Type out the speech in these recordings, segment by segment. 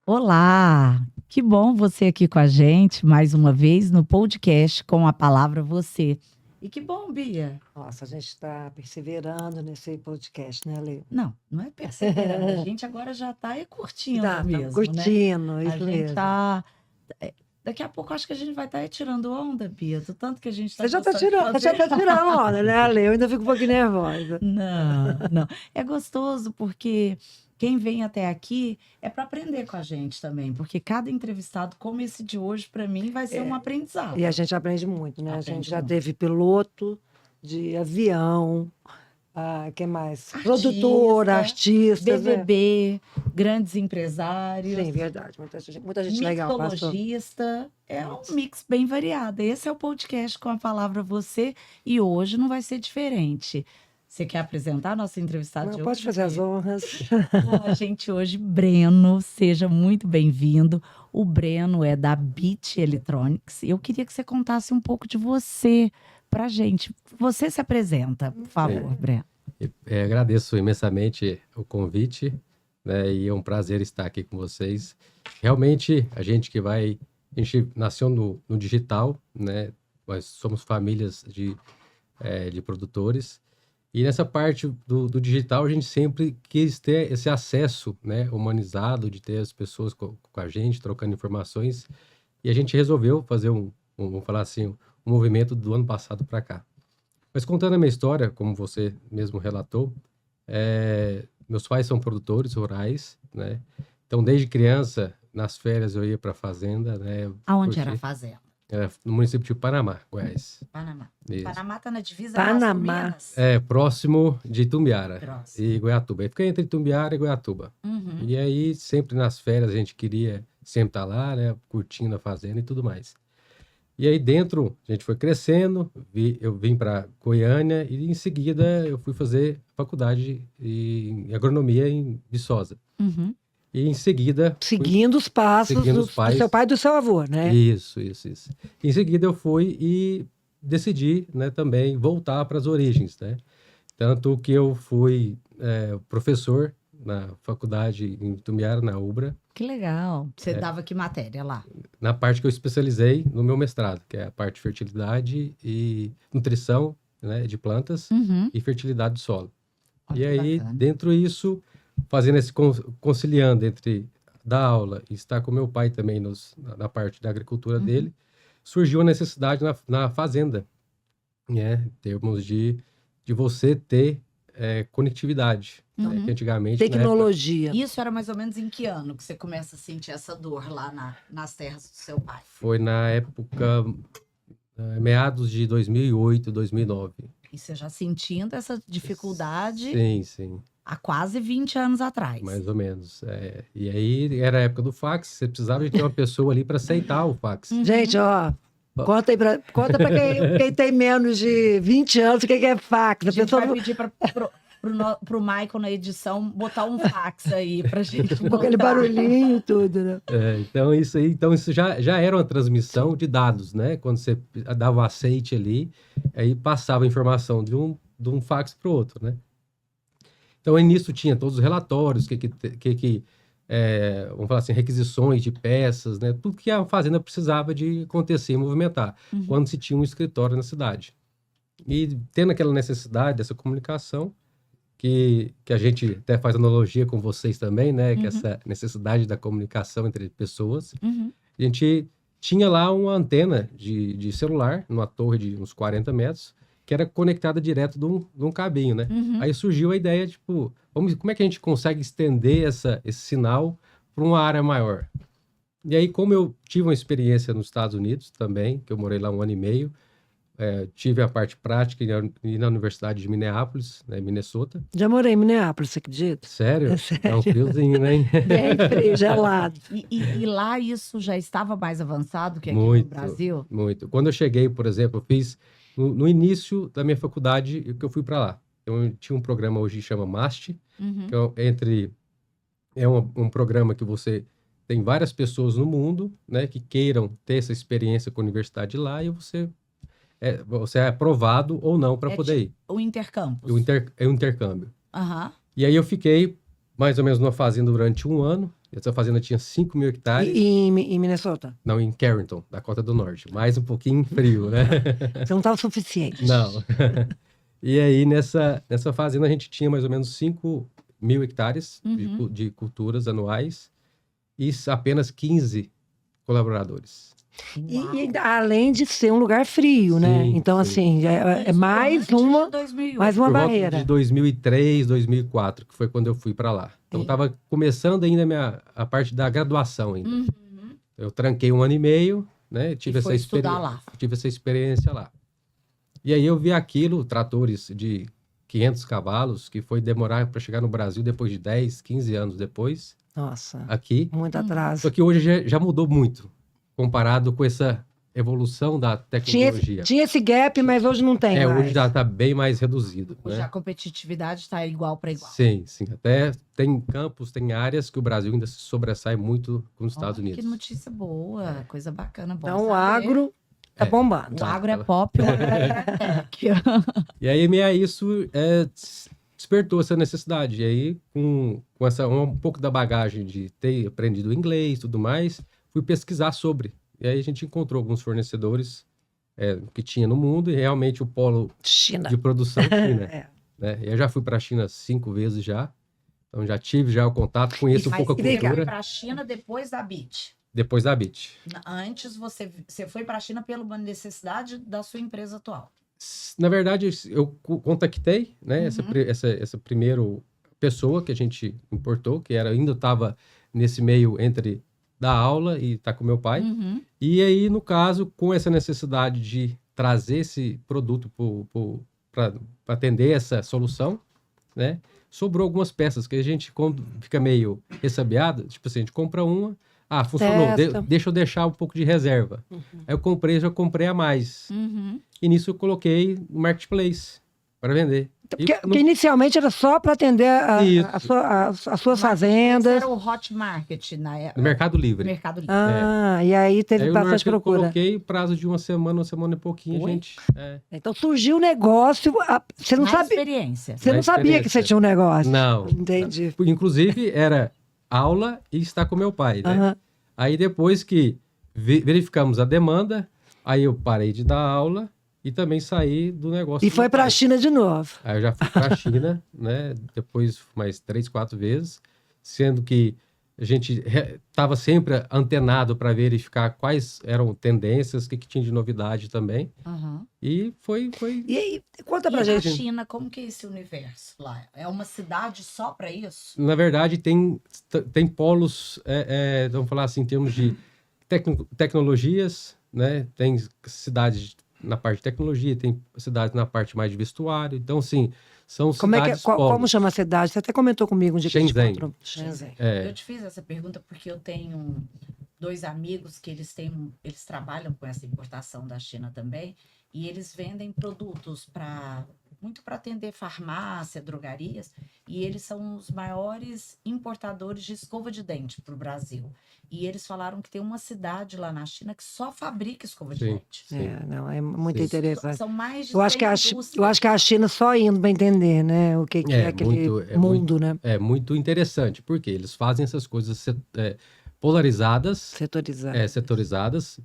Olá, que bom você aqui com a gente mais uma vez no podcast com a palavra você. E que bom, Bia. Nossa, a gente está perseverando nesse podcast, né, Lê? Não é perseverando, a gente agora já está curtindo Tá, mesmo, né? curtindo, A isso gente mesmo. tá. Daqui a pouco acho que a gente vai estar tirando onda, Bia, do tanto que a gente está Você já está gostando de tirando, fazer. onda, né, Lê? Eu ainda fico um pouquinho nervosa. Não. É gostoso porque quem vem até aqui é para aprender com a gente também, porque cada entrevistado, como esse de hoje, para mim, vai ser um aprendizado. E a gente aprende muito, né? A Aprende gente já muito. teve piloto de avião, quem mais? Artista, Produtora, artistas, né? BBB, grandes empresários, Sim, verdade. Muita gente legal passou. mixologista. É um mix bem variado. Esse é o podcast com a palavra você e hoje não vai ser diferente. Você quer apresentar a nossa entrevistada de Não, hoje? pode fazer as honras. Com a gente hoje, Breno, seja muito bem-vindo. O Breno é da Beat Electronics. Eu queria que você contasse um pouco de você pra gente. Você se apresenta, por favor, Breno. Agradeço imensamente o convite, né? E é um prazer estar aqui com vocês. Realmente, a gente nasceu no digital, né? Nós somos famílias de produtores. E nessa parte do digital, a gente sempre quis ter esse acesso, né, humanizado, de ter as pessoas com a gente, trocando informações. E a gente resolveu fazer vamos falar assim, um movimento do ano passado para cá. Mas contando a minha história, como você mesmo relatou, meus pais são produtores rurais, né? Então, desde criança, nas férias, eu ia para a fazenda, né? Aonde era a fazenda? Era no município de Panamá, Goiás. Panamá. Isso. Panamá tá na divisa Panamá. Minas? Próximo de Itumbiara Próximo. e Goiatuba. Aí fica entre Itumbiara e Goiatuba. Uhum. E aí, sempre nas férias, a gente queria sempre estar lá, né? Curtindo a fazenda e tudo mais. E aí dentro, a gente foi crescendo, eu vim para Goiânia e em seguida eu fui fazer faculdade em agronomia em Viçosa. Uhum. E em seguida... Seguindo os passos seguindo os do pais. seu pai e do seu avô, né? Isso. Em seguida eu fui e decidi, né, também voltar para as origens, né? Tanto que eu fui professor na faculdade em Itumbiara, na UBRA, Que legal. Você dava que matéria lá? na parte que eu especializei no meu mestrado, que é a parte de fertilidade e nutrição, né, de plantas Uhum. e fertilidade do solo. Olha E que aí, bacana. dentro disso, fazendo esse conciliando entre dar aula e estar com meu pai também na parte da agricultura dele, surgiu a necessidade na fazenda, né, em termos de você ter conectividade, né, que antigamente, na época, Tecnologia. Isso era mais ou menos em que ano que você começa a sentir essa dor lá nas terras do seu pai? foi na época, meados de 2008, 2009. E você já sentindo essa dificuldade Sim. há quase 20 anos atrás. Mais ou menos. E aí era a época do fax, você precisava de ter uma pessoa ali para aceitar o fax. Gente, ó, conta pra quem tem menos de 20 anos o que é fax. A gente vai pedir pro Michael na edição botar um fax aí pra gente Com aquele botar. barulhinho e tudo, né? Então isso já era uma transmissão de dados, né? Quando você dava o aceite ali, aí passava a informação de um fax para o outro, né? Então aí nisso tinha todos os relatórios, vamos falar assim, requisições de peças, né? Tudo que a fazenda precisava de acontecer e movimentar, quando se tinha um escritório na cidade. E tendo aquela necessidade dessa comunicação, que a gente até faz analogia com vocês também, né? Que essa necessidade da comunicação entre pessoas. A gente tinha lá uma antena de celular, numa torre de uns 40 metros, que era conectada direto de um cabinho, né? Aí surgiu a ideia, tipo, como é que a gente consegue estender esse sinal para uma área maior? E aí, como eu tive uma experiência nos Estados Unidos também, que eu morei lá 1 ano e meio, tive a parte prática e na Universidade de Minneapolis, né, Minnesota. Já morei em Minneapolis, você acredita? Sério? É sério. É um friozinho, né? Bem frio, gelado. E lá isso já estava mais avançado que aqui no Muito, Brasil? muito. Quando eu cheguei, por exemplo, eu fiz no início da minha faculdade que eu fui para lá. Eu tinha um programa hoje que chama MAST, que um programa que você tem várias pessoas no mundo, né, que queiram ter essa experiência com a universidade de lá e você é aprovado ou não para poder ir. O intercampus. É o intercâmbio. Aham. E aí eu fiquei mais ou menos numa fazenda durante 1 ano, Essa fazenda tinha 5 mil hectares. Em Minnesota? Não, em Carrington, Dakota do Norte. Mais um pouquinho frio, né? Você não estava suficiente. Não. E aí, nessa fazenda, a gente tinha mais ou menos 5 mil hectares de culturas anuais e apenas 15 colaboradores. E além de ser um lugar frio, né? Sim, Então, sim. assim, é mais uma Por barreira. volta de 2003, 2004, que foi quando eu fui para lá. Então, estava começando ainda a parte da graduação ainda. Eu tranquei 1 ano e meio, né? Tive essa experiência lá. E aí eu vi aquilo, tratores de 500 cavalos, que foi demorar para chegar no Brasil depois de 10, 15 anos depois. Nossa, aqui. muito atraso. Só que hoje já mudou muito, comparado com essa evolução da tecnologia. Tinha esse gap, mas hoje não tem mais. Hoje já está bem mais reduzido. Hoje né? a competitividade está igual para igual. Sim. Até tem campos, tem áreas que o Brasil ainda se sobressai muito com os Estados Unidos. Que notícia boa, coisa bacana. Bom então, saber. o agro tá bombando. O agro é pop, o agro é tech. E aí, isso despertou essa necessidade. E aí, com um pouco da bagagem de ter aprendido inglês e tudo mais, fui pesquisar sobre. E aí a gente encontrou alguns fornecedores que tinha no mundo e realmente o polo de produção China. Né? E eu já fui para a China 5 vezes já. Então já tive o contato, conheço um pouco a cultura. Você foi para a China depois da BIT? Depois da BIT. Antes você foi para a China pela necessidade da sua empresa atual? Na verdade, eu contactei, né, essa primeira pessoa que a gente importou, que ainda estava nesse meio entre dar aula e estar com meu pai. E aí, no caso, com essa necessidade de trazer esse produto para atender essa solução, né, sobrou algumas peças que a gente, quando fica meio ressabiado, tipo assim, a gente compra uma, funcionou, deixa eu deixar um pouco de reserva. Aí eu já comprei a mais. E nisso eu coloquei no Marketplace para vender. Porque inicialmente era só para atender as suas fazendas. Era o Hot Market na época. No Mercado Livre. E aí teve bastante procura. Eu coloquei prazo de uma semana e pouquinho, gente. Então surgiu o negócio. Você não sabia. Você não sabia que você tinha um negócio. Não. Entendi. Inclusive, era aula e estar com meu pai, né? Aí depois que verificamos a demanda, aí eu parei de dar aula e também saí do negócio. E foi para a China de novo. Aí eu já fui para a China, né? Depois mais 3, 4 vezes, sendo que a gente estava sempre antenado para verificar quais eram tendências, o que tinha de novidade também. E foi... E aí, conta pra gente. E na China, como que é esse universo lá? É uma cidade só para isso? Na verdade, tem polos, vamos falar assim, em termos de tecnologias, né? Tem cidades na parte de tecnologia, tem cidades na parte mais de vestuário. Então, sim, são cidades como chama a cidade? Você até comentou comigo um dia que Shenzhen. Shenzhen. Eu te fiz essa pergunta porque eu tenho 2 amigos que eles trabalham com essa importação da China também, e eles vendem produtos muito para atender farmácia, drogarias, e eles são os maiores importadores de escova de dente para o Brasil. E eles falaram que tem uma cidade lá na China que só fabrica escova de dente. É muito interessante. São mais de eu acho que a China só indo para entender, né, o que é aquele mundo, né? É muito interessante, porque eles fazem essas coisas polarizadas, setorizadas,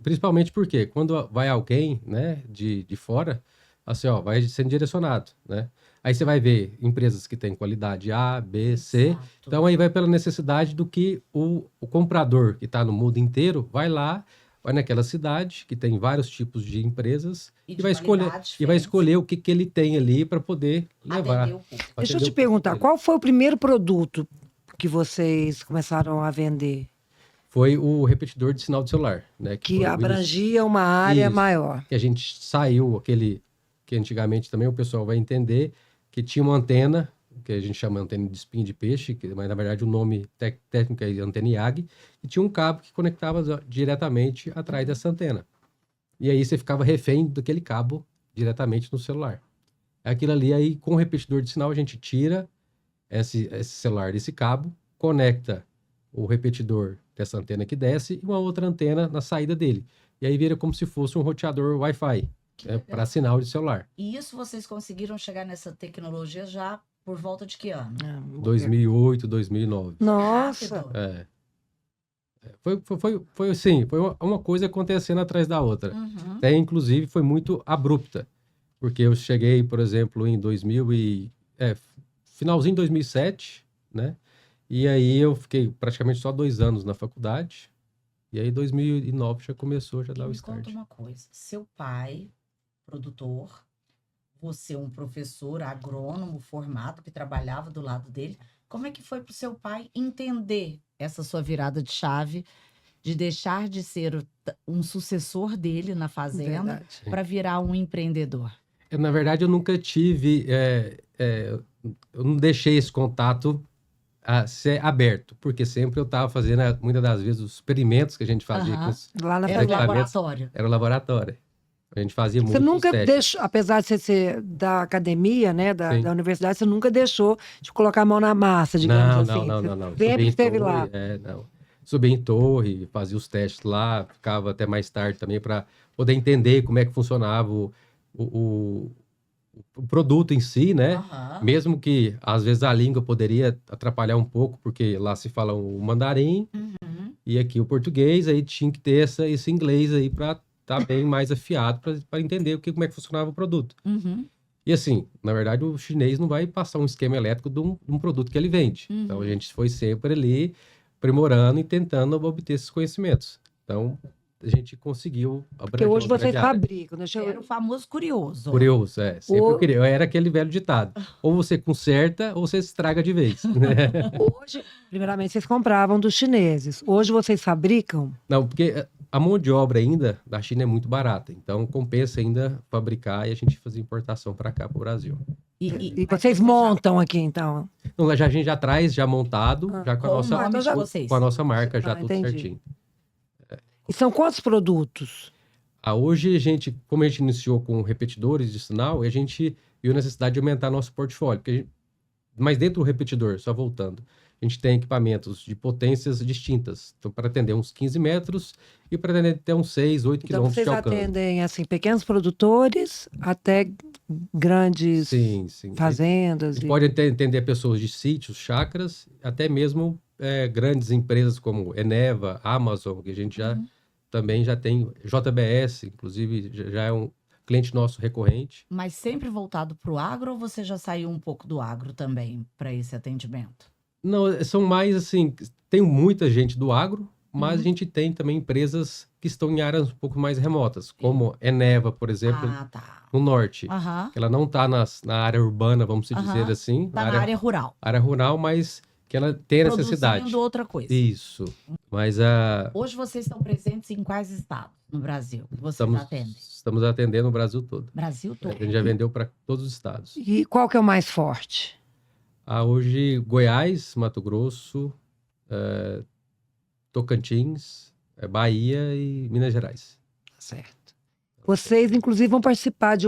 principalmente porque quando vai alguém, né, de fora, assim, vai sendo direcionado, né? Aí você vai ver empresas que têm qualidade A, B, C. Exato. Então aí vai pela necessidade do que o comprador que está no mundo inteiro vai naquela cidade que tem vários tipos de empresas e vai escolher o que ele tem ali para poder levar. Deixa eu te perguntar, qual foi o primeiro produto que vocês começaram a vender? Foi o repetidor de sinal de celular, né? Que abrangia uma área maior. Que a gente saiu que antigamente também o pessoal vai entender, que tinha uma antena, que a gente chama antena de espinho de peixe, mas na verdade o nome técnico é antena IAG, e tinha um cabo que conectava diretamente atrás dessa antena. E aí você ficava refém daquele cabo diretamente no celular. Aquilo ali, aí com o repetidor de sinal a gente tira esse celular desse cabo, conecta o repetidor dessa antena que desce e uma outra antena na saída dele. E aí vira como se fosse um roteador Wi-Fi. Para sinal de celular. E isso vocês conseguiram chegar nessa tecnologia já Por volta de que ano? 2008, 2009. Nossa! Rápido. É. Foi assim, foi uma coisa acontecendo atrás da outra. Uhum. Até, inclusive, foi muito abrupta. Porque eu cheguei, por exemplo, em finalzinho de 2007, né? E aí eu fiquei praticamente só 2 anos na faculdade. E aí, 2009 já começou, já E dar o me start. conta uma coisa. Seu pai, produtor, você um professor agrônomo formado que trabalhava do lado dele. Como é que foi para o seu pai entender essa sua virada de chave de deixar de ser um sucessor dele na fazenda Verdade. para virar um empreendedor? Na verdade, eu nunca tive... eu não deixei esse contato ser aberto, porque sempre eu estava fazendo, muitas das vezes, os experimentos que a gente fazia Aham. com os Lá na Era o verdade. laboratório. Era o laboratório. A gente fazia Você muitos nunca testes. deixou, apesar de você ser da academia, né, da Sim. universidade, você nunca deixou de colocar a mão na massa, digamos assim. Não. Você Subia sempre em esteve torre, lá. não. Subia em torre, fazia os testes lá, ficava até mais tarde também para poder entender como é que funcionava o produto em si, né? Aham. Mesmo que, às vezes, a língua poderia atrapalhar um pouco, porque lá se fala o mandarim Uhum. e aqui o português, aí tinha que ter esse inglês aí para estar bem mais afiado para entender como é que funcionava o produto. Uhum. E assim, na verdade, o chinês não vai passar um esquema elétrico de um produto que ele vende. Uhum. Então, a gente foi sempre ali aprimorando e tentando obter esses conhecimentos. Então, a gente conseguiu Porque abranger hoje uma vocês grande área. fabricam. Deixa Era eu... o famoso curioso. Curioso, sempre O- eu queria. Eu era aquele velho ditado. Ou você conserta, ou você estraga de vez. Hoje, primeiramente, vocês compravam dos chineses. Hoje vocês fabricam? Não, porque a mão de obra ainda da China é muito barata. Então, compensa ainda fabricar e a gente fazer importação para cá, para o Brasil. E mas vocês você já- montam aqui, então? Então, a gente já traz, já montado, já com Com a o nossa, nome de vocês. com a nossa marca, já tudo entendi. certinho. E são quantos produtos? Hoje, como a gente iniciou com repetidores de sinal, a gente viu necessidade de aumentar nosso portfólio. Mas dentro do repetidor, só voltando, a gente tem equipamentos de potências distintas. Então, para atender uns 15 metros e para atender até uns 6, 8 Então, quilômetros vocês de alcance. atendem, assim, pequenos produtores até grandes Sim. A fazendas. gente pode atender pessoas de sítios, chácaras, até mesmo grandes empresas como Eneva, Amazon, que a gente também já tem, JBS, inclusive, já é um cliente nosso recorrente. Mas sempre voltado para o agro ou você já saiu um pouco do agro também para esse atendimento? Não, são mais assim, tem muita gente do agro, mas a gente tem também empresas que estão em áreas um pouco mais remotas, como Eneva, por exemplo, Ah, tá. no norte. Aham. Ela não está na área urbana, vamos Aham. dizer assim, Tá na área rural. área rural, mas que ela tem necessidade. Produzindo outra coisa. Isso. Mas Hoje vocês estão presentes em quais estados no Brasil que vocês atendem? estamos atendendo o Brasil todo. Brasil todo. A gente já vendeu para todos os estados. E qual que é o mais forte? Hoje, Goiás, Mato Grosso, Tocantins, Bahia e Minas Gerais. Certo. Vocês, inclusive, vão participar de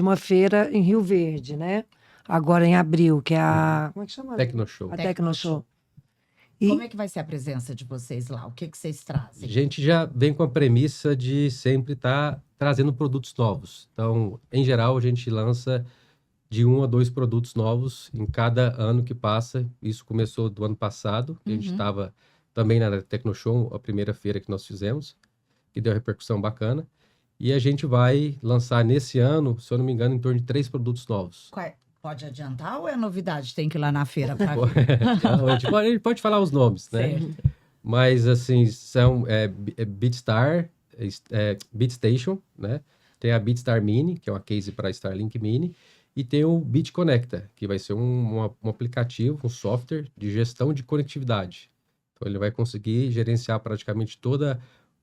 uma feira em Rio Verde, né? Agora em abril, que é a... Como é que chama? Tecnoshow. A Tecnoshow. E Como é que vai ser a presença de vocês lá? O que vocês A trazem? gente já vem com a premissa de sempre estar trazendo produtos novos. Então, em geral, a gente lança de 1 a 2 produtos novos em cada ano que passa. Isso começou do ano passado. A gente estava também na Tecnoshow, a primeira feira que nós fizemos, que deu repercussão bacana. E a gente vai lançar nesse ano, se eu não me engano, em torno de 3 produtos novos. Pode adiantar ou é novidade? Tem que ir lá na feira para ver. A gente pode falar os nomes, né? Certo. Mas, assim, são BeatStar, BeatStation, né? Tem a BeatStar Mini, que é uma case para Starlink Mini, e tem o Beat Connecta, que vai ser um aplicativo, um software de gestão de conectividade. Então, ele vai conseguir gerenciar praticamente todos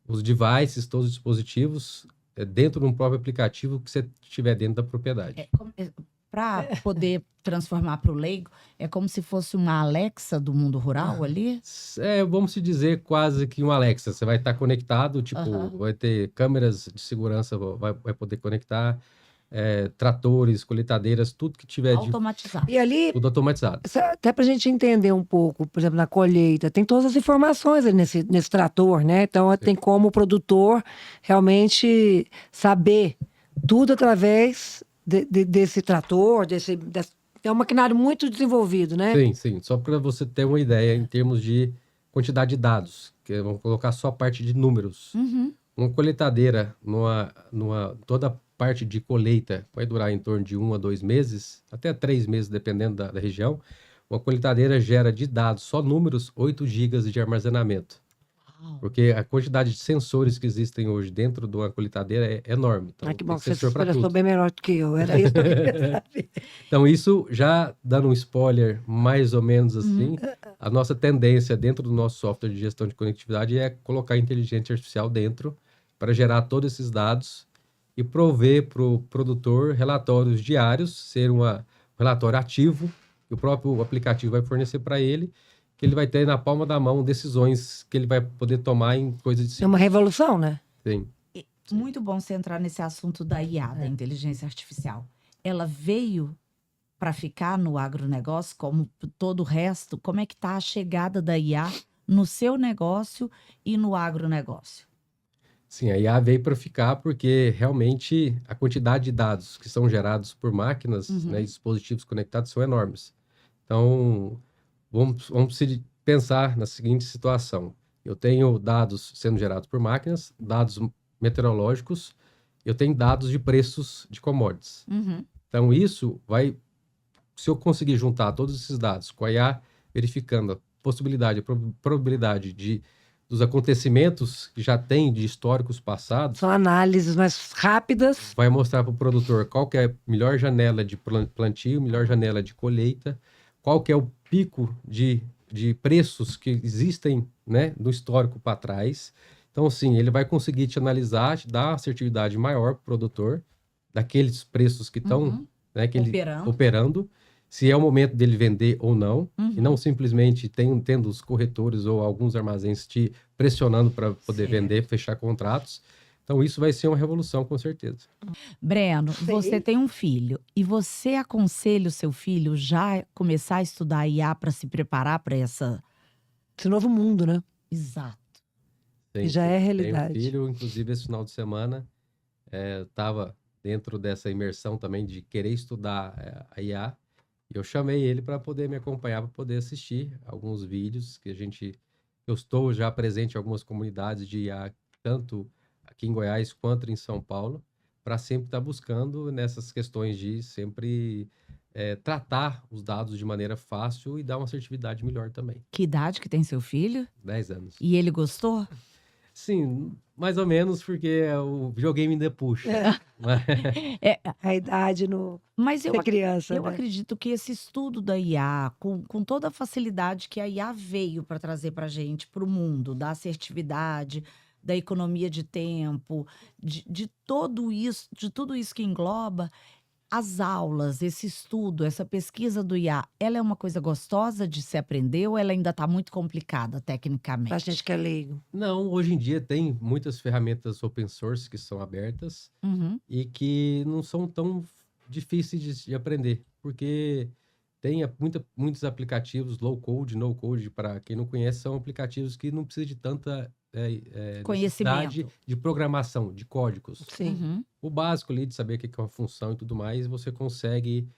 os devices, todos os dispositivos dentro de um próprio aplicativo que você tiver dentro da propriedade. Para poder transformar para o leigo, é como se fosse uma Alexa do mundo rural ali? Vamos se dizer quase que um Alexa. Você vai estar conectado, tipo, vai ter câmeras de segurança, vai poder conectar, tratores, colheitadeiras, tudo que tiver Automatizado. E ali, tudo automatizado. até para a gente entender um pouco, por exemplo, na colheita, tem todas as informações ali nesse trator, né? Então, tem como o produtor realmente saber tudo através desse trator, É um maquinário muito desenvolvido, né? Sim, sim. Só para você ter uma ideia em termos de quantidade de dados, que vamos colocar só a parte de números. Uhum. Uma colheitadeira, toda a parte de colheita vai durar em torno de 1 a 2 meses, até 3 meses, dependendo da região. Uma colheitadeira gera de dados, só números, 8 gigas de armazenamento. Uau. Porque a quantidade de sensores que existem hoje dentro de uma colheitadeira é enorme. Então, Ah, que tem bom que você se sensor para expressou tudo. bem melhor do que eu. Era isso que eu queria saber. Então, isso já dando um spoiler mais ou menos assim, a nossa tendência dentro do nosso software de gestão de conectividade é colocar inteligência artificial dentro para gerar todos esses dados e prover para o produtor relatórios diários, ser um relatório ativo, que o próprio aplicativo vai fornecer para ele, que ele vai ter na palma da mão decisões que ele vai poder tomar em coisa de É uma revolução, né? Sim. Muito bom você entrar nesse assunto da IA, da inteligência artificial. Ela veio para ficar no agronegócio, como todo o resto. Como é que está a chegada da IA no seu negócio e no agronegócio? Sim, a IA veio para ficar porque realmente a quantidade de dados que são gerados por máquinas, né, e dispositivos conectados são enormes. Então, vamos pensar na seguinte situação. Eu tenho dados sendo gerados por máquinas, dados meteorológicos, eu tenho dados de preços de commodities. Uhum. Então, isso vai, se eu conseguir juntar todos esses dados com a IA, verificando a possibilidade, a probabilidade dos acontecimentos que já tem de históricos passados, São análises mais rápidas. vai mostrar para o produtor qual que é a melhor janela de plantio, melhor janela de colheita, qual que é o pico de preços que existem, né, no histórico para trás. Então, assim, ele vai conseguir te analisar, te dar assertividade maior para o produtor, daqueles preços que estão, né, que ele operando, se é o momento dele vender ou não, e não simplesmente tendo os corretores ou alguns armazéns te pressionando para poder vender, fechar contratos. Então, isso vai ser uma revolução, com certeza. Breno, Sei. você tem um filho e você aconselha o seu filho já a começar a estudar IA para se preparar para essa... Esse novo mundo, né? Exato. Que já é Tenho realidade. filho, inclusive esse final de semana, estava dentro dessa imersão também de querer estudar a IA, e eu chamei ele para poder me acompanhar, para poder assistir alguns vídeos que eu estou já presente em algumas comunidades de IA, tanto aqui em Goiás quanto em São Paulo, para sempre estar buscando nessas questões de sempre tratar os dados de maneira fácil e dar uma assertividade melhor também. Que idade que tem seu filho? 10 anos. E ele gostou? Sim, mais ou menos, porque o videogame ainda puxa. Mas- A idade no Mas eu ser criança, Eu né? acredito que esse estudo da IA, com toda a facilidade que a IA veio para trazer para a gente, para o mundo, da assertividade, da economia de tempo, de tudo isso que engloba, as aulas, esse estudo, essa pesquisa do IA, ela é uma coisa gostosa de se aprender ou ela ainda está muito complicada Pra tecnicamente? gente que é leigo. Não, hoje em dia tem muitas ferramentas open source que são abertas Uhum. e que não são tão difíceis de aprender, porque tem muitos aplicativos low code, no code, para quem não conhece, são aplicativos que não precisam de tanta necessidade Conhecimento. de programação, de códigos. Sim. Uhum. O básico ali de saber o que é uma função e tudo mais, você consegue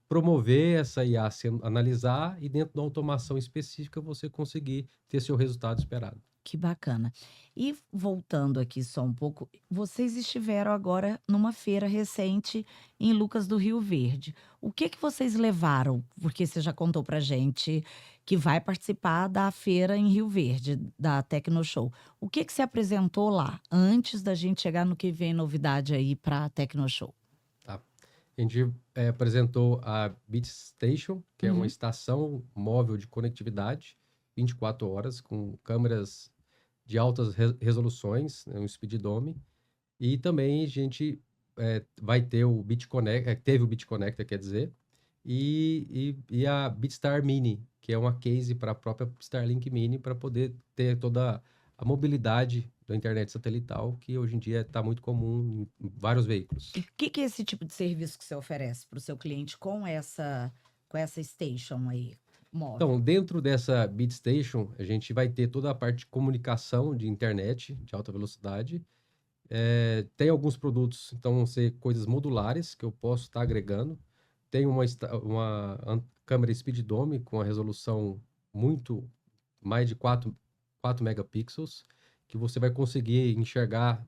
promover essa IA, analisar e dentro de uma automação específica você conseguir ter seu resultado esperado. Que bacana. E voltando aqui só um pouco, vocês estiveram agora numa feira recente em Lucas do Rio Verde. O que vocês levaram? Porque você já contou pra gente que vai participar da feira em Rio Verde, da Tecnoshow. O que você apresentou lá, antes da gente chegar no que vem novidade aí pra Tecnoshow? Tá? A gente apresentou a BeatStation, que é uma estação móvel de conectividade, 24 horas, com câmeras de altas resoluções, né, um speeddome. E também a gente vai ter o BitConnect, teve o BitConnector, quer dizer, e a BitStar Mini, que é uma case para a própria Starlink Mini, para poder ter toda a mobilidade da internet satelital, que hoje em dia está muito comum em vários veículos. E o que é esse tipo de serviço que você oferece para o seu cliente com essa station aí, móvel? Então, dentro dessa BeatStation, a gente vai ter toda a parte de comunicação de internet de alta velocidade. Tem alguns produtos, então vão ser coisas modulares que eu posso estar agregando. tem uma câmera Speed Dome com a resolução muito mais de 4 megapixels, que você vai conseguir enxergar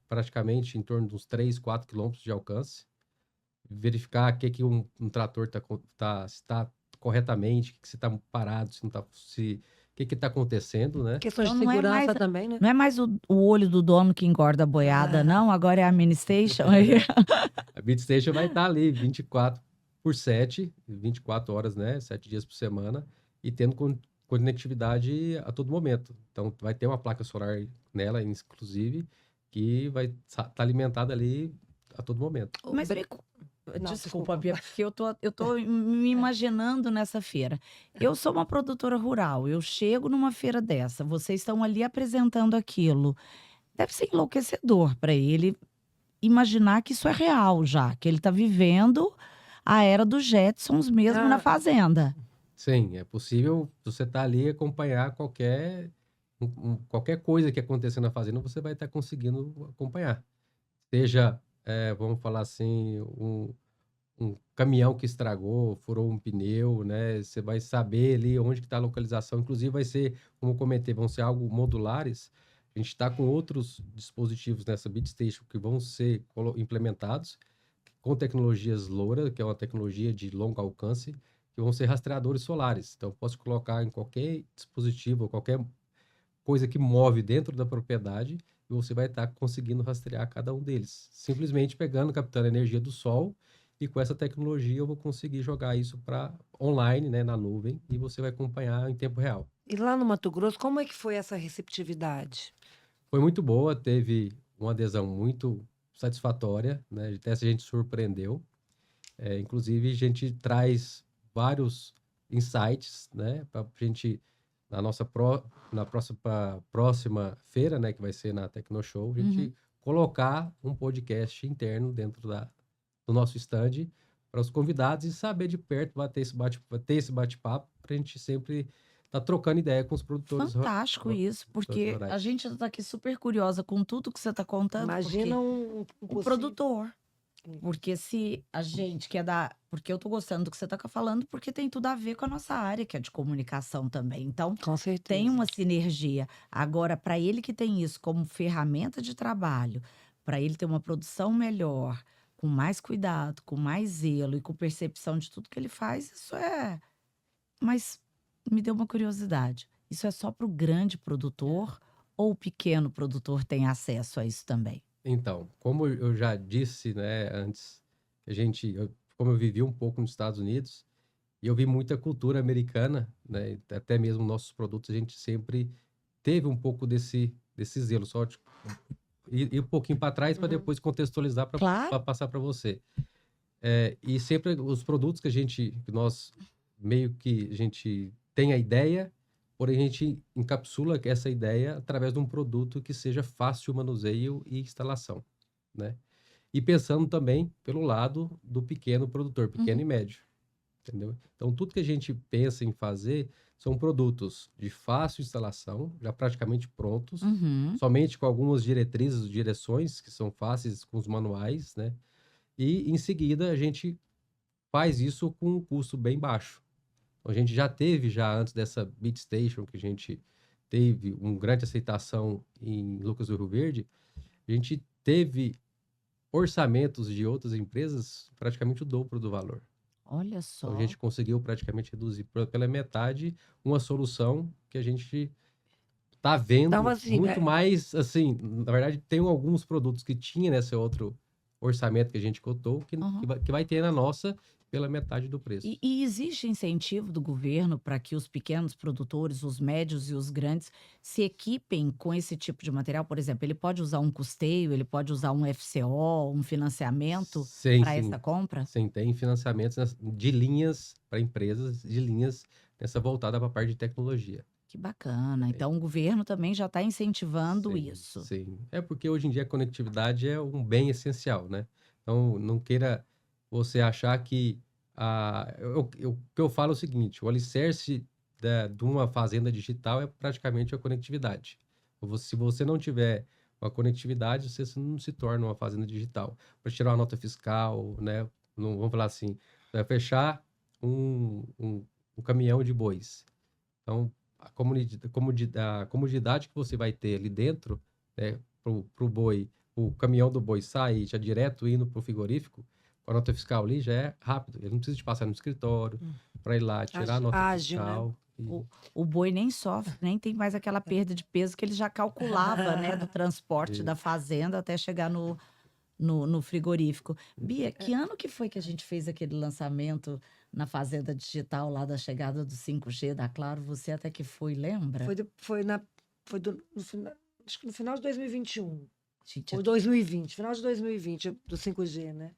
praticamente em torno de uns 3, 4 quilômetros de alcance, verificar que um trator está corretamente, se está parado, se não está, o que está acontecendo, né? Questão de Então não é mais, segurança também, né? não é mais o olho do dono que engorda a boiada, não. Agora é a mini station. A BeatStation vai estar ali 24/7, 24 horas, né? 7 dias por semana, e tendo conectividade a todo momento. Então, vai ter uma placa solar nela, inclusive, que vai estar alimentada ali a todo momento. Mas Não, desculpa, Bia, porque eu tô me imaginando nessa feira. Eu sou uma produtora rural, eu chego numa feira dessa, vocês estão ali apresentando aquilo. Deve ser enlouquecedor para ele imaginar que isso é real já, que ele está vivendo a era dos Jetsons mesmo na fazenda. Sim, é possível você estar ali e acompanhar qualquer coisa que acontecer na fazenda, você vai estar conseguindo acompanhar. Seja, vamos falar assim, um caminhão que estragou, furou um pneu, né? Você vai saber ali onde que está a localização. Inclusive vai ser, como eu comentei, vão ser algo modulares. A gente está com outros dispositivos nessa BeatStation que vão ser implementados com tecnologias LoRa, que é uma tecnologia de longo alcance, que vão ser rastreadores solares. Então, eu posso colocar em qualquer dispositivo, qualquer coisa que move dentro da propriedade, e você vai estar conseguindo rastrear cada um deles. Simplesmente pegando, captando a energia do sol, e com essa tecnologia eu vou conseguir jogar isso para online, né, na nuvem, e você vai acompanhar em tempo real. E lá no Mato Grosso, como é que foi essa receptividade? Foi muito boa, teve uma adesão muito satisfatória, né? Até a gente surpreendeu. Inclusive, a gente traz vários insights, né? Para a gente, na próxima feira, né? Que vai ser na Tecnoshow, a gente colocar um podcast interno dentro do nosso stand para os convidados e saber de perto, ter esse bate-papo, para a gente sempre estar trocando ideia com os produtores. Fantástico isso, porque a gente está aqui super curiosa com tudo que você está contando. Imagina o produtor. Porque se a gente quer dar. Porque eu tô gostando do que você tá falando, porque tem tudo a ver com a nossa área, que é de comunicação também. Então, Com certeza. tem uma sinergia. Agora, para ele que tem isso como ferramenta de trabalho, para ele ter uma produção melhor, com mais cuidado, com mais zelo e com percepção de tudo que ele faz, isso é. Mas me deu uma curiosidade. Isso é só para o grande produtor ou o pequeno produtor tem acesso a isso também? Então, como eu já disse, né, antes, como eu vivi um pouco nos Estados Unidos, e eu vi muita cultura americana, né, até mesmo nossos produtos, a gente sempre teve um pouco desse zelo, só de ir um pouquinho para trás para depois contextualizar para Claro. passar para você. E sempre os produtos que nós meio que a gente tem a ideia, porém a gente encapsula essa ideia através de um produto que seja fácil de manuseio e instalação, né? E pensando também pelo lado do pequeno produtor, pequeno e médio, entendeu? Então, tudo que a gente pensa em fazer são produtos de fácil instalação, já praticamente prontos, somente com algumas direções que são fáceis com os manuais, né? E, em seguida, a gente faz isso com um custo bem baixo. A gente já teve, antes dessa BeatStation, que a gente teve uma grande aceitação em Lucas do Rio Verde, a gente teve orçamentos de outras empresas praticamente o dobro do valor. Olha só. Então, a gente conseguiu praticamente reduzir pela metade uma solução que a gente está vendo Então, assim, muito mais, assim, na verdade, tem alguns produtos que tinha nesse outro orçamento que a gente cotou, que vai ter na nossa pela metade do preço. E existe incentivo do governo para que os pequenos produtores, os médios e os grandes se equipem com esse tipo de material? Por exemplo, ele pode usar um custeio, ele pode usar um FCO, um financiamento para essa compra? Sim, tem financiamentos de linhas para empresas, de linhas nessa voltada para a parte de tecnologia. Que bacana. Então, o governo também já está incentivando Sim, isso. sim. É porque hoje em dia a conectividade é um bem essencial, né? Então, não queira você achar que... o que eu falo é o seguinte, o alicerce de uma fazenda digital é praticamente a conectividade. Se você não tiver uma conectividade, você não se torna uma fazenda digital. Para tirar uma nota fiscal, né? Não, vamos falar assim, vai fechar um caminhão de bois. Então, a comodidade que você vai ter ali dentro, né, pro boi, o caminhão do boi sair já direto indo pro frigorífico, com a nota fiscal ali já é rápido. Ele não precisa de passar no escritório para ir lá tirar a nota Ágil, né? fiscal. O boi nem sofre, nem tem mais aquela perda de peso que ele já calculava, né? Do transporte da fazenda até chegar no frigorífico. Bia, que ano que foi que a gente fez aquele lançamento na Fazenda Digital lá da chegada do 5G da Claro? Você até que foi, lembra? Acho que no final de 2021. Gente, Ou 2020, final de 2020, do 5G, né?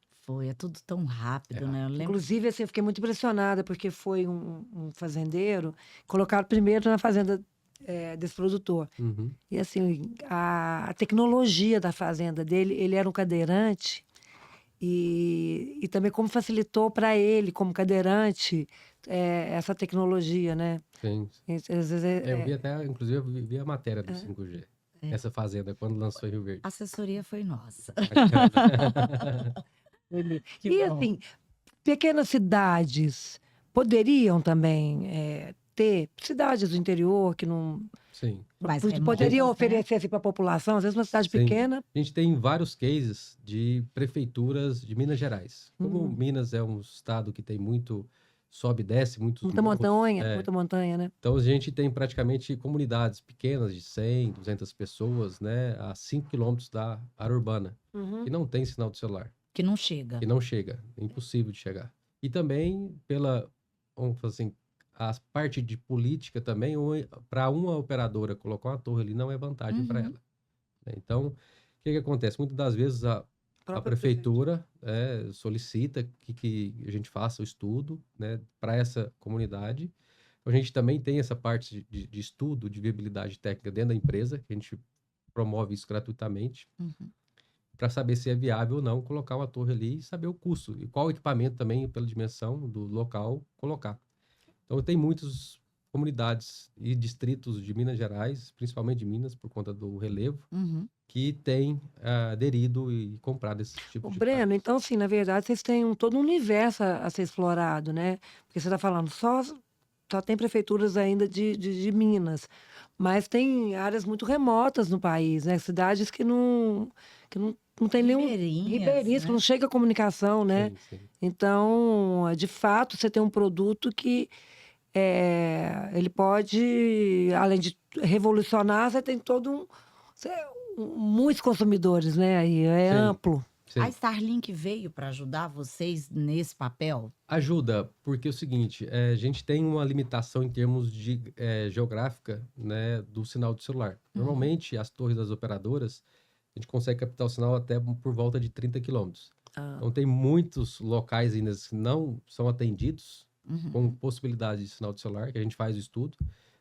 é tudo tão rápido, né? Eu lembro. Inclusive, assim, eu fiquei muito impressionada, porque foi um fazendeiro, colocaram primeiro na fazenda desse produtor. Uhum. E assim, a tecnologia da fazenda dele, ele era um cadeirante, e também como facilitou para ele, como cadeirante, essa tecnologia, né? Sim. Às vezes Eu vi até, inclusive, eu vi a matéria do 5G. Essa fazenda, quando lançou em Rio Verde. A assessoria foi nossa. E assim, pequenas cidades poderiam também ter, cidades do interior que não Sim. Mais poderiam remotas, né? oferecer assim, para a população, às vezes uma cidade Sim. pequena. A gente tem vários cases de prefeituras de Minas Gerais. Como Minas é um estado que tem muito sobe e desce, muita montanha, né? Então a gente tem praticamente comunidades pequenas de 100, 200 pessoas, né, a 5 quilômetros da área urbana, que não tem sinal de celular. Que não chega. Que não chega, é impossível de chegar. E também vamos falar assim, a parte de política também, para uma operadora colocar uma torre ali não é vantagem para ela. Né? Então, o que acontece? Muitas das vezes a prefeitura solicita que a gente faça o estudo, né, para essa comunidade. A gente também tem essa parte de estudo de viabilidade técnica dentro da empresa, que a gente promove isso gratuitamente, para saber se é viável ou não colocar uma torre ali e saber o custo e qual equipamento também, pela dimensão do local, colocar. Então, tem muitas comunidades e distritos de Minas Gerais, principalmente de Minas, por conta do relevo, que têm aderido e comprado esse tipo de Breno, prática. então, assim, na verdade, vocês têm todo um universo a ser explorado, né? Porque você está falando, só tem prefeituras ainda de Minas, mas tem áreas muito remotas no país, né? Cidades que não tem nenhum... Ribeirinhas, né? que não chega a comunicação, né? Sim. Então, de fato, você tem um produto que ele pode, além de revolucionar, você tem muitos consumidores, né? Aí é Sim. amplo. Sim. A Starlink veio para ajudar vocês nesse papel? Ajuda, porque é o seguinte, a gente tem uma limitação em termos de geográfica, né, do sinal do celular. Normalmente, as torres das operadoras, a gente consegue captar o sinal até por volta de 30 quilômetros. Então, tem muitos locais ainda que não são atendidos com possibilidade de sinal de celular, que a gente faz o estudo,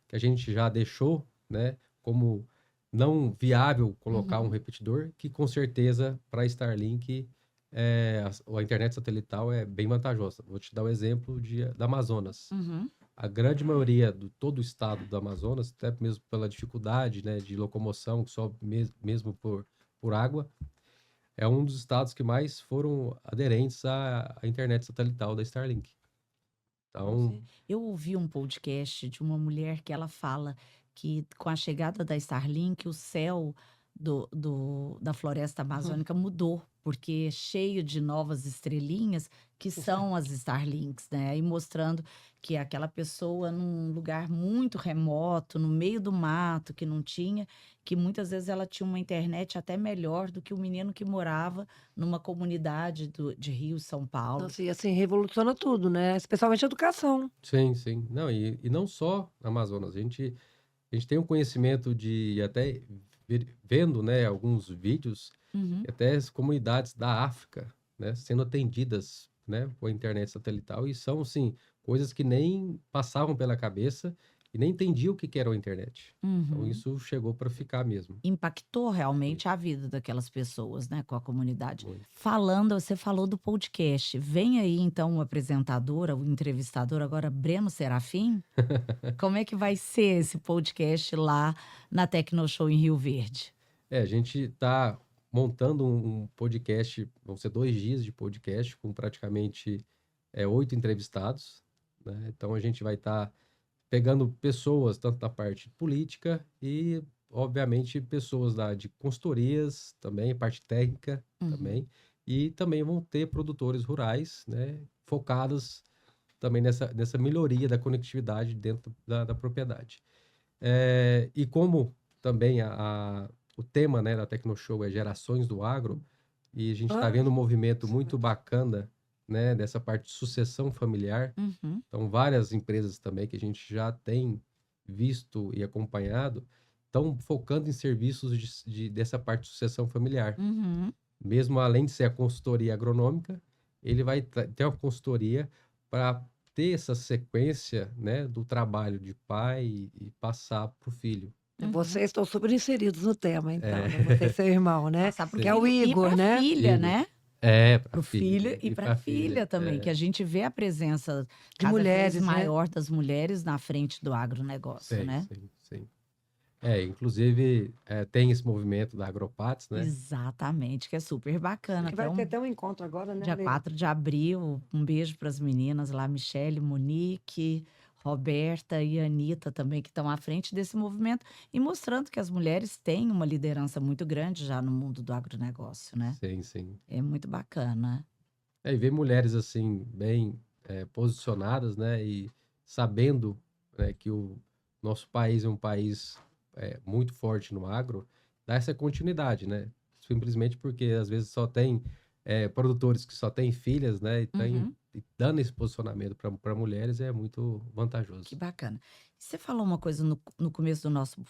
que a gente já deixou, né, como não viável colocar um repetidor, que com certeza para a Starlink a internet satelital é bem vantajosa. Vou te dar o exemplo da Amazonas. A grande maioria todo o estado do Amazonas, até mesmo pela dificuldade, né, de locomoção, que só mesmo por água, é um dos estados que mais foram aderentes à internet satelital da Starlink. Então, Eu ouvi um podcast de uma mulher que ela fala que com a chegada da Starlink, o céu da floresta amazônica mudou, porque é cheio de novas estrelinhas que são as Starlinks, né? E mostrando que aquela pessoa num lugar muito remoto, no meio do mato, que não tinha, que muitas vezes ela tinha uma internet até melhor do que o menino que morava numa comunidade de Rio, São Paulo. Nossa, e assim, revoluciona tudo, né? Especialmente a educação. sim. Não, e não só na Amazonas. A gente tem um conhecimento de até vendo, né, alguns vídeos, até as comunidades da África, né, sendo atendidas, né, com a internet satelital, e são, assim, coisas que nem passavam pela cabeça e nem entendiam o que era a internet. Então, isso chegou para ficar mesmo. Impactou realmente a vida daquelas pessoas, né, com a comunidade. Muito. Você falou do podcast. Vem aí, então, o apresentador, o entrevistador, agora Breno Serafim. Como é que vai ser esse podcast lá na Tecnoshow em Rio Verde? A gente está montando um podcast, vão ser 2 dias de podcast, com praticamente 8 entrevistados, né? Então a gente vai estar pegando pessoas, tanto da parte política e, obviamente, pessoas de consultorias também, parte técnica também. E também vão ter produtores rurais, né, focados também nessa melhoria da conectividade dentro da propriedade. E como também o tema, né, da Tecnoshow é Gerações do Agro, e a gente está vendo um movimento muito bacana, né, dessa parte de sucessão familiar. Então, várias empresas também que a gente já tem visto e acompanhado estão focando em serviços dessa parte de sucessão familiar. Mesmo além de ser a consultoria agronômica, ele vai ter uma consultoria para ter essa sequência, né, do trabalho de pai e passar para o filho. Vocês estão super inseridos no tema, então, né? Você e seu irmão, né? Passar pro Que é o filho Igor, e pra né? filha, Igor. né? Para Pro filho e pra filha também, que a gente vê a presença De cada mulheres, vez né? maior das mulheres na frente do agronegócio, Sim, né? sim. Inclusive, tem esse movimento da Agropatos, né? Exatamente, que é super bacana. Que vai Até ter até um encontro agora, né, dia Ale? 4 de abril, um beijo para as meninas lá, Michele, Monique, Roberta e Anitta também, que estão à frente desse movimento e mostrando que as mulheres têm uma liderança muito grande já no mundo do agronegócio, né? Sim. É muito bacana. E ver mulheres assim, bem posicionadas, né? E sabendo, né, que o nosso país é um país muito forte no agro, dá essa continuidade, né? Simplesmente porque às vezes só tem produtores que só têm filhas, né? E dando esse posicionamento para mulheres é muito vantajoso. Que bacana. Você falou uma coisa no começo do nosso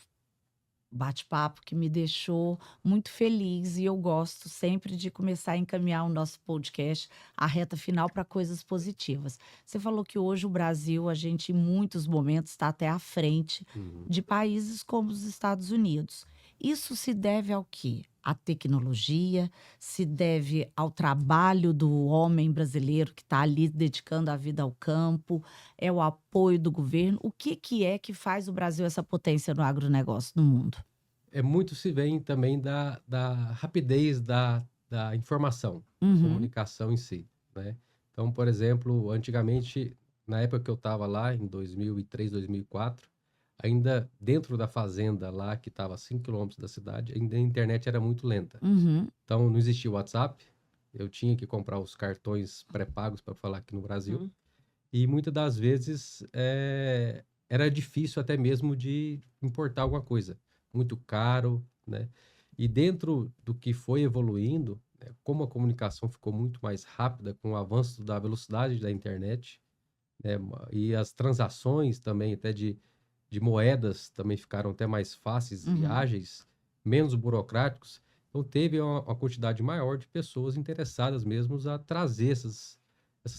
bate-papo que me deixou muito feliz e eu gosto sempre de começar a encaminhar o nosso podcast, a reta final, para coisas positivas. Você falou que hoje o Brasil, a gente em muitos momentos está até à frente de países como os Estados Unidos. Isso se deve ao quê? À tecnologia, se deve ao trabalho do homem brasileiro que está ali dedicando a vida ao campo, é o apoio do governo. O que é que faz o Brasil essa potência no agronegócio no mundo? Muito se vem também da rapidez da informação, da comunicação em si, né? Então, por exemplo, antigamente, na época que eu estava lá, em 2003, 2004, ainda dentro da fazenda lá, que estava a 5 quilômetros da cidade, ainda a internet era muito lenta. Então, não existia o WhatsApp, eu tinha que comprar os cartões pré-pagos para falar aqui no Brasil, e muitas das vezes era difícil até mesmo de importar alguma coisa, muito caro, né? E dentro do que foi evoluindo, né, como a comunicação ficou muito mais rápida com o avanço da velocidade da internet, né, e as transações também até de moedas também ficaram até mais fáceis e ágeis, menos burocráticos. Então teve uma quantidade maior de pessoas interessadas mesmo a trazer essas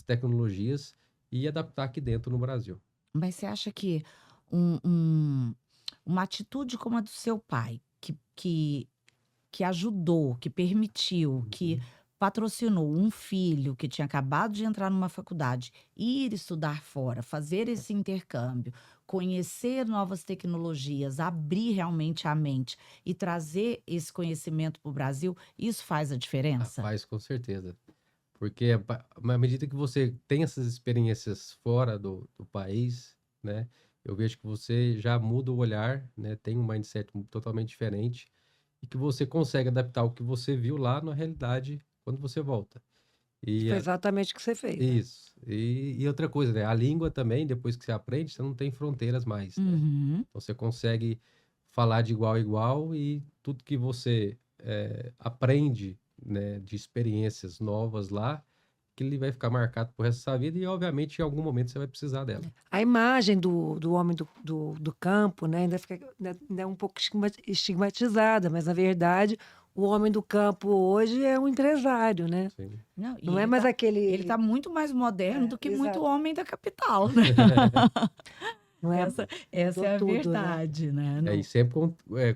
tecnologias e adaptar aqui dentro no Brasil. Mas você acha que uma atitude como a do seu pai, que ajudou, que permitiu, que patrocinou um filho que tinha acabado de entrar numa faculdade, ir estudar fora, fazer esse intercâmbio, conhecer novas tecnologias, abrir realmente a mente e trazer esse conhecimento para o Brasil, isso faz a diferença? Faz com certeza. Porque à medida que você tem essas experiências fora do país, né, eu vejo que você já muda o olhar, né, tem um mindset totalmente diferente e que você consegue adaptar o que você viu lá na realidade quando você volta. E Foi exatamente o que você fez, né? isso. E outra coisa, né, a língua também, depois que você aprende, você não tem fronteiras mais, né? Então você consegue falar de igual a igual e tudo que você aprende, né, de experiências novas lá, que ele vai ficar marcado pro resto da sua vida e, obviamente, em algum momento você vai precisar dela. A imagem do homem do campo, né, ainda é um pouco estigmatizada, mas, na verdade, o homem do campo hoje é um empresário, né? Sim. Não é mais aquele... Ele está muito mais moderno do que muito exato. homem da capital, né? Não é, Essa é a tudo, né? verdade, né? E sempre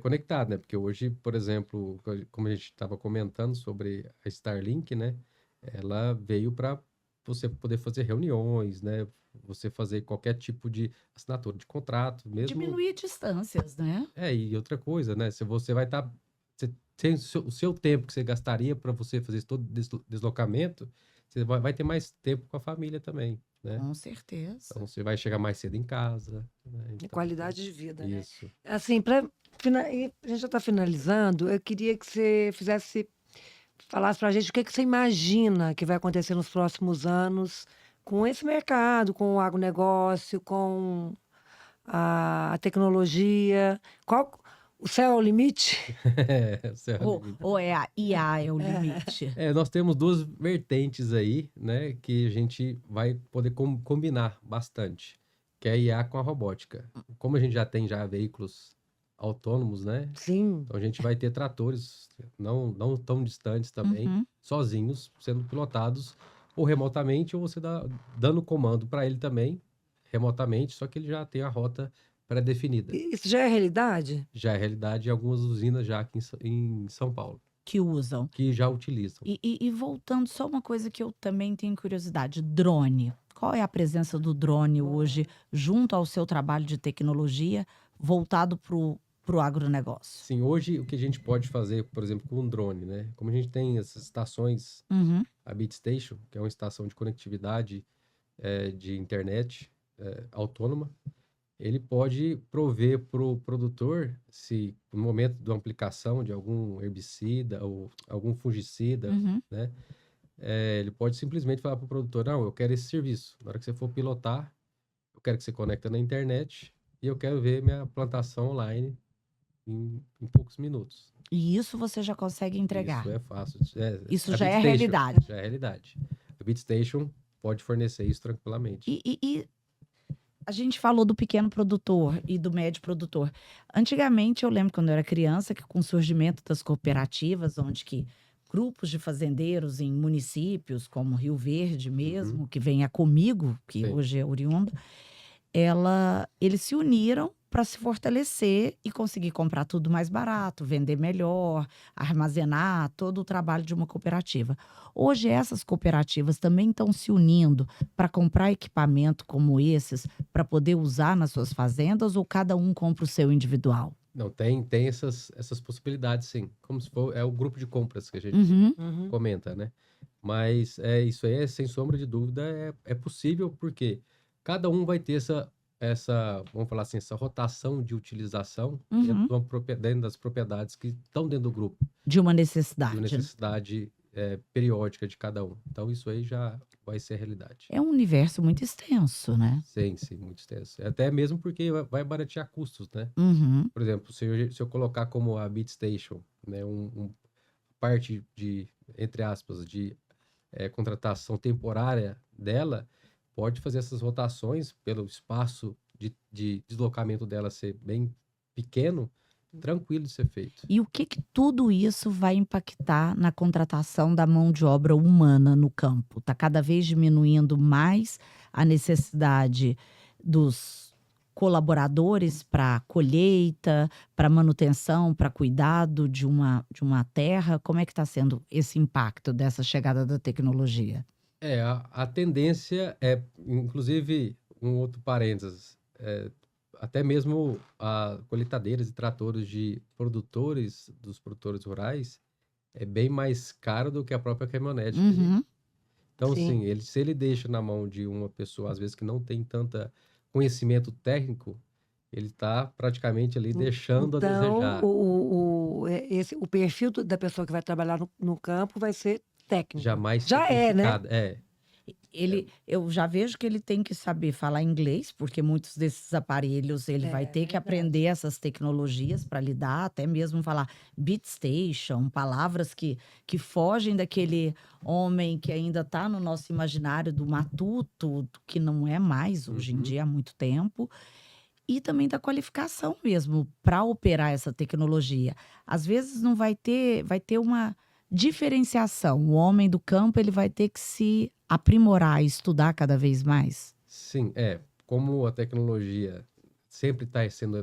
conectado, né? Porque hoje, por exemplo, como a gente estava comentando sobre a Starlink, né? Ela veio para você poder fazer reuniões, né? Você fazer qualquer tipo de assinatura de contrato, mesmo. Diminuir distâncias, né? E outra coisa, né? Se você vai estar. Você tem o seu tempo que você gastaria para você fazer esse todo deslocamento, você vai ter mais tempo com a família também, né? Com certeza. Então você vai chegar mais cedo em casa, né? De Então, qualidade de vida, né? isso. Assim, a gente já está finalizando, eu queria que você falasse para a gente o que que você imagina que vai acontecer nos próximos anos com esse mercado, com o agronegócio, com a tecnologia. O céu é o limite? Esse é o limite. Ou é a IA é o limite? Nós temos duas vertentes aí, né, que a gente vai poder combinar bastante, que é a IA com a robótica. Como a gente já tem veículos autônomos, né? Sim. Então a gente vai ter tratores não tão distantes também, Uhum. sozinhos, sendo pilotados ou remotamente, ou você dando comando para ele também, remotamente, só que ele já tem a rota pré-definida. Isso já é realidade? Já é realidade em algumas usinas já aqui em São Paulo, Que usam. que já utilizam. E voltando, só uma coisa que eu também tenho curiosidade: drone. Qual é a presença do drone hoje, junto ao seu trabalho de tecnologia, voltado para o agronegócio? Sim, hoje o que a gente pode fazer, por exemplo, com um drone, né? Como a gente tem essas estações, Uhum. a BitStation, que é uma estação de conectividade de internet autônoma, ele pode prover para o produtor, se no momento de uma aplicação de algum herbicida ou algum fungicida, Uhum. né? Ele pode simplesmente falar para o produtor, não, eu quero esse serviço. Na hora que você for pilotar, eu quero que você conecte na internet e eu quero ver minha plantação online em poucos minutos. E isso você já consegue entregar. Isso é fácil. Isso A já é BitStation realidade. já é realidade. A BitStation pode fornecer isso tranquilamente. E a gente falou do pequeno produtor e do médio produtor. Antigamente, eu lembro quando eu era criança, que com o surgimento das cooperativas, onde que grupos de fazendeiros em municípios, como Rio Verde mesmo, que vem a Comigo, que Sim. hoje é oriundo, eles se uniram para se fortalecer e conseguir comprar tudo mais barato, vender melhor, armazenar, todo o trabalho de uma cooperativa. Hoje, essas cooperativas também estão se unindo para comprar equipamento como esses, para poder usar nas suas fazendas, ou cada um compra o seu individual? Não, tem essas possibilidades, sim. Como se for, é o grupo de compras que a gente Uhum. Uhum. comenta, né? Mas isso aí, sem sombra de dúvida, é possível porque cada um vai ter vamos falar assim, essa rotação de utilização Uhum. dentro das propriedades que estão dentro do grupo, De uma de uma necessidade. necessidade periódica de cada um. Então, isso aí já vai ser realidade. É um universo muito extenso, né? Sim, muito extenso. Até mesmo porque vai baratear custos, né? Uhum. Por exemplo, se eu colocar como a BitStation, né, parte de, entre aspas, de contratação temporária dela, pode fazer essas rotações pelo espaço de deslocamento dela ser bem pequeno, tranquilo de ser feito. E o que tudo isso vai impactar na contratação da mão de obra humana no campo? Está cada vez diminuindo mais a necessidade dos colaboradores para colheita, para manutenção, para cuidado de uma terra. Como é que está sendo esse impacto dessa chegada da tecnologia? A tendência inclusive, um outro parênteses, até mesmo colheitadeiras e tratores dos produtores rurais, é bem mais caro do que a própria caminhonete. Uhum. Então, Sim. assim, se ele deixa na mão de uma pessoa, às vezes, que não tem tanta conhecimento técnico, ele está praticamente ali deixando a desejar. O perfil da pessoa que vai trabalhar no campo vai ser técnico. Jamais Já é, né? tecnificado. Eu já vejo que ele tem que saber falar inglês, porque muitos desses aparelhos ele vai ter que verdade. aprender essas tecnologias para lidar, até mesmo falar BitStation, palavras que fogem daquele homem que ainda está no nosso imaginário do matuto, que não é mais hoje em Uhum. dia há muito tempo. E também da qualificação mesmo para operar essa tecnologia. Às vezes não vai ter uma diferenciação. O homem do campo ele vai ter que se aprimorar, estudar cada vez mais. Sim, como a tecnologia sempre está sendo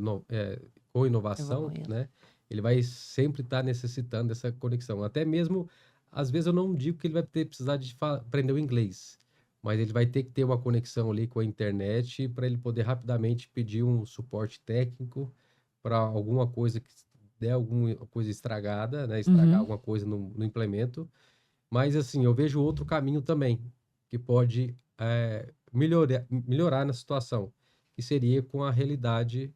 com inovação, Evoluindo. né? Ele vai sempre estar necessitando dessa conexão. Até mesmo, às vezes eu não digo que ele vai precisar de aprender o inglês, mas ele vai ter que ter uma conexão ali com a internet para ele poder rapidamente pedir um suporte técnico para alguma coisa que der alguma coisa estragada, né? Estragar Uhum. alguma coisa no implemento. Mas, assim, eu vejo outro caminho também, que pode melhorar na situação, que seria com a realidade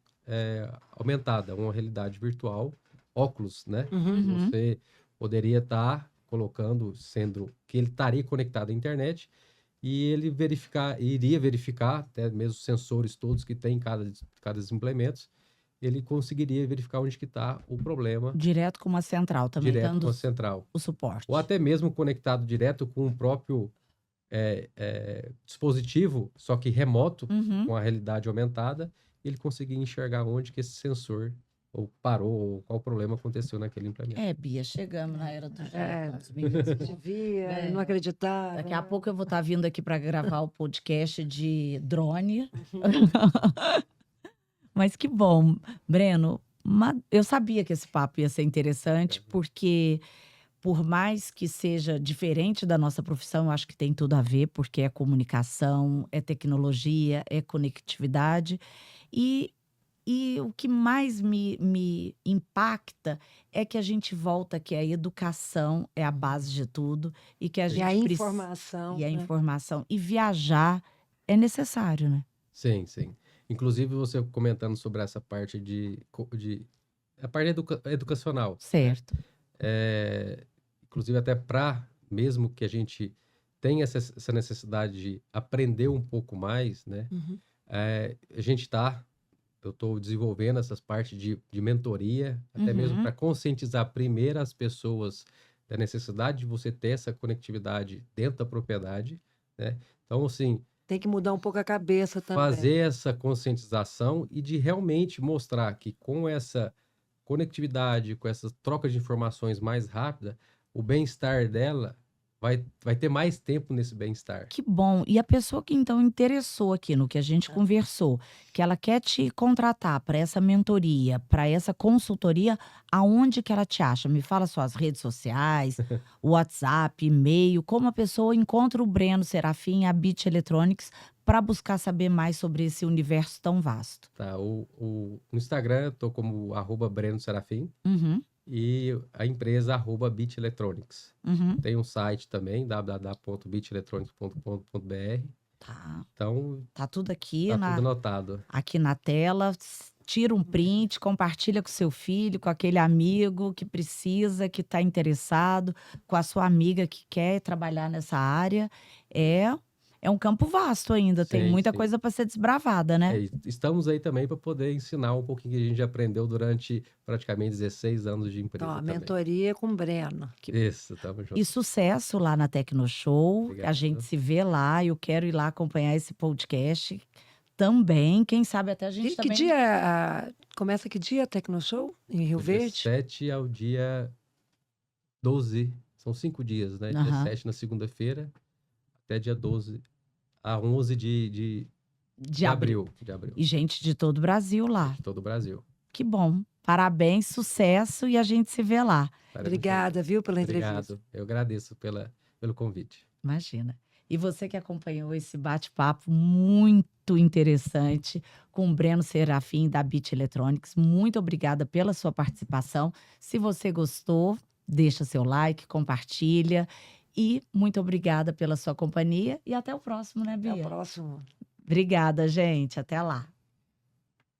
aumentada, uma realidade virtual, óculos, né? Uhum. Uhum. Você poderia estar colocando, sendo que ele estaria conectado à internet, e ele iria verificar, até mesmo os sensores todos que tem em cada implementos, ele conseguiria verificar onde que está o problema Direto com uma central também, direto dando com a central. o suporte. Ou até mesmo conectado direto com o próprio dispositivo, só que remoto, Uhum. com a realidade aumentada, ele conseguir enxergar onde que esse sensor ou parou, ou qual problema aconteceu naquele implemento. Bia, chegamos na era do É. gelo, os meninos. Devia, não acreditava. Daqui a pouco eu vou estar vindo aqui para gravar o podcast de drone. Mas que bom, Breno. Eu sabia que esse papo ia ser interessante, porque por mais que seja diferente da nossa profissão, eu acho que tem tudo a ver, porque é comunicação, é tecnologia, é conectividade. E o que mais me impacta é que a gente volta que a educação é a base de tudo e que a E a gente informação. e a né? informação e viajar é necessário, né? Sim, sim. Inclusive, você comentando sobre essa parte a parte educacional, né? Certo. Inclusive até para, mesmo que a gente tenha essa necessidade de aprender um pouco mais, né? Uhum. Eu estou desenvolvendo essas partes de mentoria, até mesmo Uhum. para conscientizar primeiro as pessoas da necessidade de você ter essa conectividade dentro da propriedade, né? Então, assim, Tem que mudar um pouco a cabeça também. fazer essa conscientização e de realmente mostrar que com essa conectividade, com essa troca de informações mais rápida, o bem-estar dela vai ter mais tempo nesse bem-estar. Que bom. E a pessoa que então interessou aqui no que a gente conversou, que ela quer te contratar para essa mentoria, para essa consultoria, aonde que ela te acha? Me fala suas redes sociais, WhatsApp, e-mail, como a pessoa encontra o Breno Serafim, a Bit Electronics, para buscar saber mais sobre esse universo tão vasto. Tá? No Instagram, eu tô como @Breno Serafim. Uhum, E a empresa @Bit Electronics. uhum. Tem um site também, www.bitelectronics.com.br. Tá. Então, Tá tudo aqui tá tudo anotado. aqui na tela. Tira um print, compartilha com seu filho, com aquele amigo que precisa, que está interessado, com a sua amiga que quer trabalhar nessa área. É um campo vasto ainda, tem Sim, muita sim. coisa para ser desbravada, né? E estamos aí também para poder ensinar um pouquinho que a gente aprendeu durante praticamente 16 anos de empresa Então, a também. mentoria com o Breno. Isso, tamo junto. E sucesso lá na Tecnoshow. Obrigado. A gente se vê lá. Eu quero ir lá acompanhar esse podcast também. Quem sabe até a gente Que também. dia começa que dia a Tecnoshow? Em Rio Do Verde? 17 ao dia 12. São 5 dias, né? Aham. 17 na segunda-feira, até dia 12 a 11 de abril. De abril. E gente de todo o Brasil lá. De todo o Brasil. Que bom. Parabéns, sucesso e a gente se vê lá. Obrigada, viu, pela entrevista. Obrigado. Eu agradeço pelo convite. Imagina. E você que acompanhou esse bate-papo muito interessante com o Breno Serafim da Bit Electronics, muito obrigada pela sua participação. Se você gostou, deixa seu like, compartilha. E muito obrigada pela sua companhia. E até o próximo, né, Bia? Até o próximo. Obrigada, gente. Até lá.